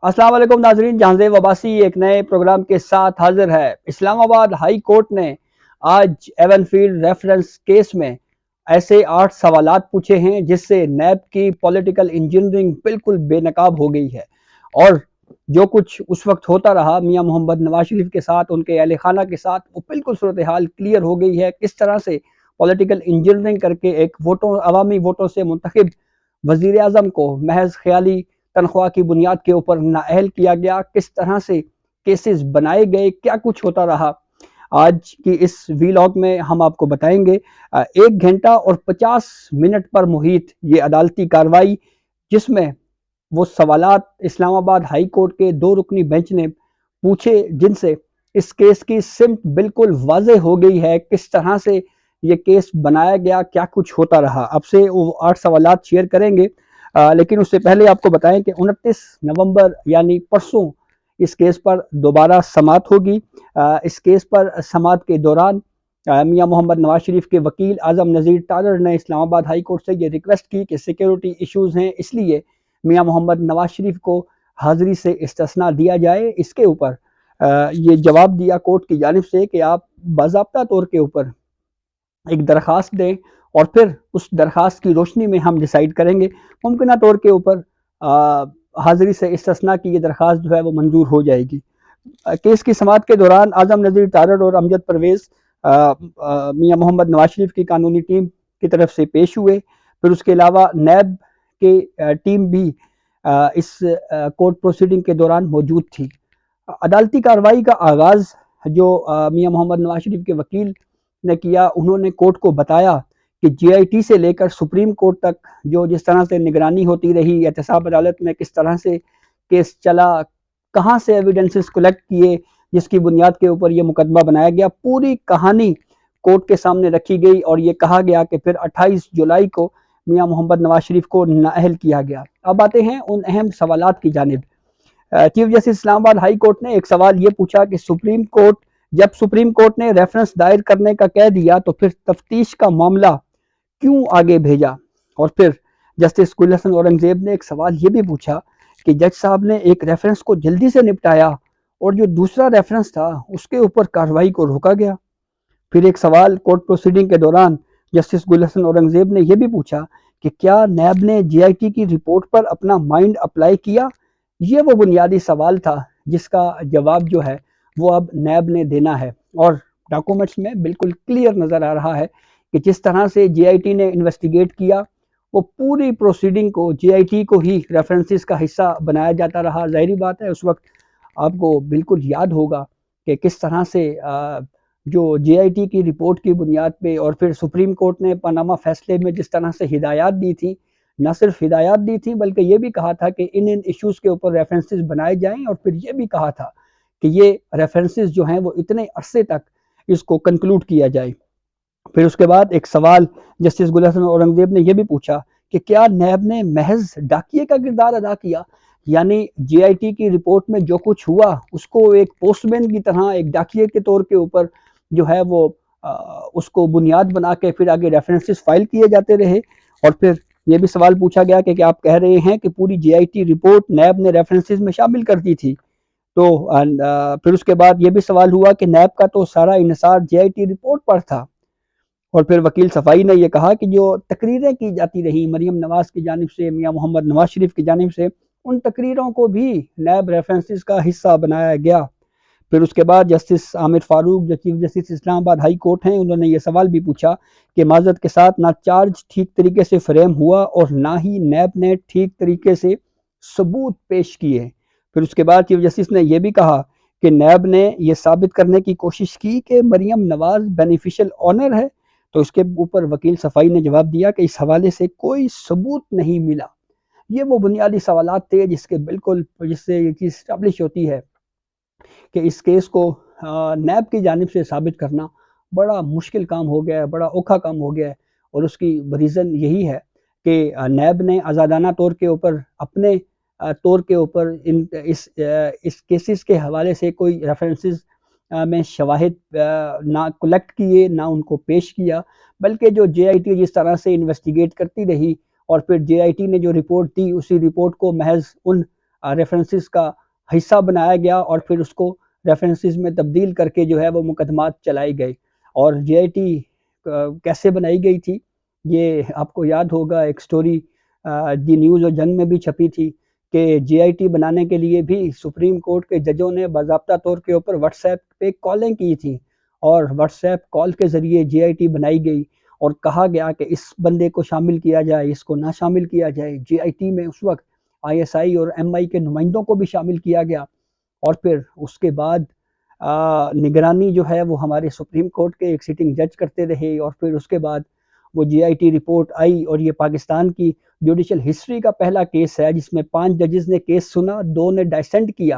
अस्सलाम वालेकुम नाजरीन, जहांजेब अब्बासी एक नए प्रोग्राम के साथ हाजिर है। इस्लामाबाद हाई कोर्ट ने आज एवनफील्ड रेफरेंस केस में ऐसे 8 सवालात पूछे हैं जिससे नैब की पॉलिटिकल इंजीनियरिंग बिल्कुल बेनकाब हो गई है। और जो कुछ उस वक्त होता रहा मियां मोहम्मद नवाज शरीफ के साथ, उनके अहल खाना के साथ, वो बिल्कुल सूरत हाल क्लियर हो गई है। किस तरह से पॉलिटिकल इंजीनियरिंग करके एक वोटों, अवामी वोटों से मुंतखब वजीर आजम को महज ख्याली तनख्वाह की बुनियाद के ऊपर नाअहल किया गया, किस तरह से केसेस बनाए गए, क्या कुछ होता रहा। आज की इस वीलॉग में हम आपको बताएंगे। 1 घंटा और 50 मिनट पर मुहित ये अदालती कार्रवाई, जिसमें वो सवालात इस्लामाबाद हाई कोर्ट के 2 रुकनी बेंच ने पूछे, जिनसे इस केस की सिमत बिल्कुल वाज़ेह हो गई है। किस तरह से ये केस बनाया गया, क्या कुछ होता रहा। आपसे वो 8 सवालात शेयर करेंगे। लेकिन उससे पहले आपको बताएं कि 29 नवंबर यानी परसों इस केस पर दोबारा समाअत होगी। इस केस पर समाअत के दौरान मियां मोहम्मद नवाज शरीफ के वकील आजम नज़ीर तारड़ ने इस्लामाबाद हाई कोर्ट से ये रिक्वेस्ट की कि सिक्योरिटी इश्यूज़ हैं, इसलिए मियां मोहम्मद नवाज शरीफ को हाज़िरी से इस्तिस्ना दिया जाए। इसके ऊपर ये जवाब दिया कोर्ट की जानिब से कि आप बाज़ाब्ता तौर के ऊपर एक दरख्वास्त दें और फिर उस दरख्वास्त की रोशनी में हम डिसाइड करेंगे। मुमकिन तौर के ऊपर हाज़िरी से इस्तिस्ना की ये दरख्वास्त जो है वो मंजूर हो जाएगी। केस की समाअत के दौरान आजम नज़ीर तारड़ और अमजद परवेज़ मियां मोहम्मद नवाज शरीफ की कानूनी टीम की तरफ से पेश हुए। फिर उसके अलावा नैब के टीम भी इस कोर्ट प्रोसीडिंग के दौरान मौजूद थी। अदालती कार्रवाई का आगाज़ जो मियां मोहम्मद नवाज शरीफ के वकील ने किया, उन्होंने कोर्ट को बताया कि जीआईटी से लेकर सुप्रीम कोर्ट तक जो जिस तरह से निगरानी होती रही, एहतसाब अदालत में किस तरह से केस चला, कहाँ से एविडेंसेस कलेक्ट किए जिसकी बुनियाद के ऊपर ये मुकदमा बनाया गया, पूरी कहानी कोर्ट के सामने रखी गई। और ये कहा गया कि फिर 28 जुलाई को मियां मोहम्मद नवाज शरीफ को नाअहल किया गया। अब आते हैं उन अहम सवालात की जानिब। Chief justice Islamabad high court ने एक सवाल ये पूछा कि जब सुप्रीम कोर्ट ने रेफरेंस दायर करने का कह दिया तो फिर तफ्तीश का मामला क्यों आगे भेजा। और फिर जस्टिस गुल हसन औरंगजेब ने एक सवाल ये भी पूछा कि जज साहब ने एक रेफरेंस को जल्दी से निपटाया और जो दूसरा रेफरेंस था उसके ऊपर कार्रवाई को रोका गया। फिर एक सवाल कोर्ट प्रोसीडिंग के दौरान जस्टिस गुल हसन औरंगजेब ने यह भी पूछा कि क्या नैब ने जीआईटी की रिपोर्ट पर अपना माइंड अप्लाई किया। ये वो बुनियादी सवाल था जिसका जवाब जो है वो अब नैब ने देना है। और डॉक्यूमेंट्स में बिल्कुल क्लियर नज़र आ रहा है कि जिस तरह से जीआईटी ने इन्वेस्टिगेट किया, वो पूरी प्रोसीडिंग को जीआईटी को ही रेफरेंसेस का हिस्सा बनाया जाता रहा। ज़ाहिरी बात है, उस वक्त आपको बिल्कुल याद होगा कि किस तरह से जो जीआईटी की रिपोर्ट की बुनियाद पे और फिर सुप्रीम कोर्ट ने पनामा फैसले में जिस तरह से हिदायत दी थी, न सिर्फ हिदायत दी थी बल्कि ये भी कहा था कि इन इश्यूज़ के ऊपर रेफरेंसेस बनाए जाएं। और फिर ये भी कहा था कि ये रेफरेंसेस जो हैं वो इतने अरसे तक इसको कंक्लूड किया जाए। फिर उसके बाद एक सवाल जस्टिस गुल हसन औरंगजेब ने यह भी पूछा कि क्या नैब ने महज डाकिए का किरदार अदा किया, यानी जीआईटी की रिपोर्ट में जो कुछ हुआ उसको एक पोस्टमैन की तरह, एक डाकिए के तौर के ऊपर जो है वो उसको बुनियाद बना के फिर आगे रेफरेंसेस फाइल किए जाते रहे। और फिर ये भी सवाल पूछा गया कि आप कह रहे हैं कि पूरी जीआईटी रिपोर्ट नैब ने रेफरेंसेस में शामिल कर दी थी। तो फिर उसके बाद ये भी सवाल हुआ कि नैब का तो सारा इन्हिसार जीआईटी रिपोर्ट पर था। और फिर वकील सफाई ने यह कहा कि जो तकरीरें की जाती रही मरीम नवाज की जानिब से, मियां मोहम्मद नवाज शरीफ की जानिब से, उन तकरीरों को भी नैब रेफरेंसेस का हिस्सा बनाया गया। फिर उसके बाद जस्टिस आमिर फारूक जो chief justice Islamabad high court हैं, उन्होंने ये सवाल भी पूछा कि माजरत के साथ ना चार्ज ठीक तरीके से फ्रेम हुआ और ना ही नैब ने ठीक तरीके से सबूत पेश किए। फिर उसके बाद चीफ जस्टिस ने यह भी कहा कि नैब ने यह साबित करने की कोशिश की कि मरीम नवाज बेनिफिशियल ऑनर है। तो इसके ऊपर वकील सफाई ने जवाब दिया कि इस हवाले से कोई सबूत नहीं मिला। ये वो बुनियादी सवालात थे जिससे ये चीज़ स्टैब्लिश होती है कि इस केस को नैब की जानिब से साबित करना बड़ा मुश्किल काम हो गया है, बड़ा औखा काम हो गया है। और उसकी रीज़न यही है कि नैब ने आज़ादाना तौर के ऊपर, अपने तौर के ऊपर इस केसेस के हवाले से कोई रेफरेंसेस में शवाहिद ना कलेक्ट किए, ना उनको पेश किया, बल्कि जो जेआईटी जिस तरह से इन्वेस्टिगेट करती रही और फिर जेआईटी ने जो रिपोर्ट दी उसी रिपोर्ट को महज उन ریفرنسز کا حصہ بنایا گیا اور پھر اس کو ریفرنسز میں تبدیل کر کے جو ہے وہ مقدمات چلائی گئی. اور جے آئی ٹی کیسے بنائی گئی تھی یہ آپ کو یاد ہوگا، ایک سٹوری دی نیوز اور جنگ میں بھی چھپی تھی کہ جے آئی ٹی بنانے کے لیے بھی سپریم کورٹ کے ججوں نے باضابطہ طور کے اوپر واٹس ایپ پہ کالیں کی تھیں، اور واٹس ایپ کال کے ذریعے جے آئی ٹی بنائی گئی اور کہا گیا کہ اس بندے کو شامل کیا جائے، اس کو نہ شامل کیا جائے. جے آئی ٹی میں اس وقت آئی ایس آئی اور ایم آئی کے نمائندوں کو بھی شامل کیا گیا، اور پھر اس کے بعد نگرانی جو ہے وہ ہمارے سپریم کورٹ کے ایک سٹنگ جج کرتے رہے، اور پھر اس کے بعد وہ جے آئی ٹی رپورٹ آئی. اور یہ پاکستان کی جوڈیشل ہسٹری کا پہلا کیس ہے جس میں 5 ججز نے کیس سنا، 2 نے ڈائسنٹ کیا،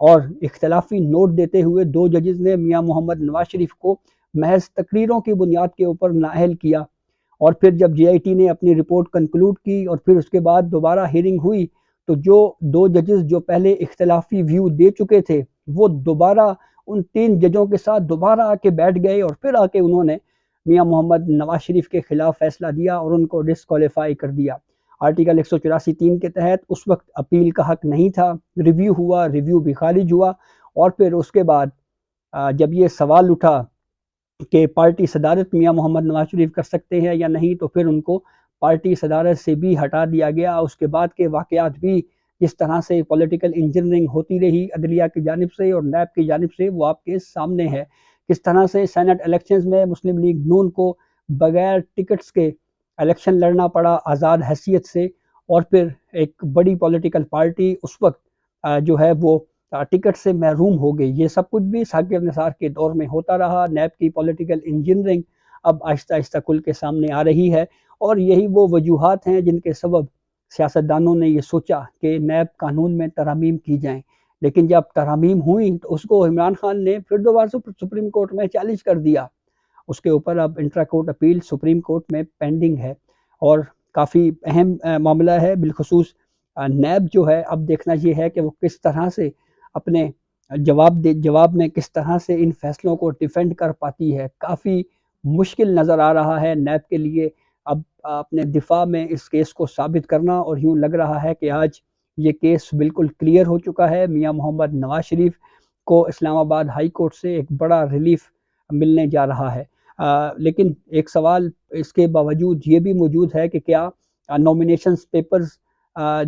اور اختلافی نوٹ دیتے ہوئے 2 ججز نے میاں محمد نواز شریف کو محض تقریروں کی بنیاد کے اوپر نااہل کیا. اور پھر جب جے آئی ٹی نے اپنی رپورٹ کنکلوڈ کی اور پھر اس کے بعد دوبارہ ہیئرنگ ہوئی، تو جو 2 ججز جو پہلے اختلافی ویو دے چکے تھے وہ دوبارہ ان 3 ججوں کے ساتھ دوبارہ آ کے بیٹھ گئے، اور پھر آ کے انہوں نے میاں محمد نواز شریف کے خلاف فیصلہ دیا اور ان کو ڈسکوالیفائی کر دیا. آرٹیکل 184(3) کے تحت اس وقت اپیل کا حق نہیں تھا. ریویو ہوا، ریویو بھی خارج ہوا، اور پھر اس کے بعد جب یہ سوال اٹھا کہ پارٹی صدارت میاں محمد نواز شریف کر سکتے ہیں یا نہیں، تو پھر ان کو پارٹی صدارت سے بھی ہٹا دیا گیا. اس کے بعد کے واقعات بھی جس طرح سے پولیٹیکل انجینئرنگ ہوتی رہی عدلیہ کی جانب سے اور نیب کی جانب سے، وہ آپ کے سامنے ہے. کس طرح سے سینٹ الیکشنز میں مسلم لیگ نون کو بغیر ٹکٹس کے الیکشن لڑنا پڑا آزاد حیثیت سے، اور پھر ایک بڑی پولیٹیکل پارٹی اس وقت جو ہے وہ ٹکٹ سے محروم ہو گئی. یہ سب کچھ بھی ثاقب نثار کے دور میں ہوتا رہا. نیب کی پولیٹیکل انجینئرنگ اب آہستہ آہستہ کھل کے سامنے آ رہی ہے، اور یہی وہ وجوہات ہیں جن کے سبب سیاستدانوں نے یہ سوچا کہ نیب قانون میں ترامیم کی جائیں. لیکن جب ترامیم ہوئیں تو اس کو عمران خان نے پھر دوبارہ سپریم کورٹ میں چیلنج کر دیا. اس کے اوپر اب intra court appeal supreme court میں پینڈنگ ہے، اور کافی اہم معاملہ ہے. بالخصوص نیب جو ہے اب دیکھنا یہ ہے کہ وہ کس طرح سے اپنے جواب میں کس طرح سے ان فیصلوں کو ڈیفینڈ کر پاتی ہے. کافی مشکل نظر آ رہا ہے نیب کے لیے اب اپنے دفاع میں اس کیس کو ثابت کرنا، اور یوں لگ رہا ہے کہ آج یہ کیس بالکل کلیئر ہو چکا ہے. میاں محمد نواز شریف کو اسلام آباد ہائی کورٹ سے ایک بڑا ریلیف ملنے جا رہا ہے. لیکن ایک سوال اس کے باوجود یہ بھی موجود ہے کہ کیا نومینیشنز پیپرز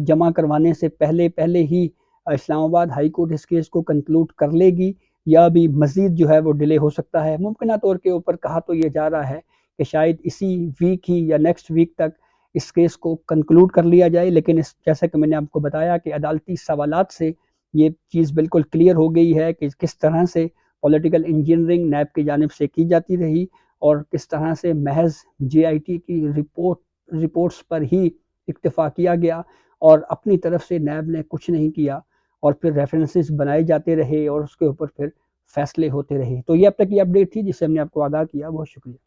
جمع کروانے سے پہلے ہی اسلام آباد ہائی کورٹ اس کیس کو کنکلوڈ کر لے گی، یا بھی مزید جو ہے وہ ڈیلے ہو سکتا ہے. ممکنہ طور کے اوپر کہا تو یہ جا رہا ہے کہ شاید اسی ویک ہی یا نیکسٹ ویک تک اس کیس کو کنکلوڈ کر لیا جائے. لیکن جیسا کہ میں نے آپ کو بتایا کہ عدالتی سوالات سے یہ چیز بالکل کلیئر ہو گئی ہے کہ کس طرح سے پولیٹیکل انجینئرنگ نیب کی جانب سے کی جاتی رہی، اور کس طرح سے محض جے آئی ٹی کی رپورٹس پر ہی اکتفا کیا گیا اور اپنی طرف سے نیب نے کچھ نہیں کیا، اور پھر ریفرنسز بنائے جاتے رہے اور اس کے اوپر پھر فیصلے ہوتے رہے. تو یہ اب تک کی اپڈیٹ تھی جس سے ہم نے آپ کو آگاہ کیا. بہت شکریہ.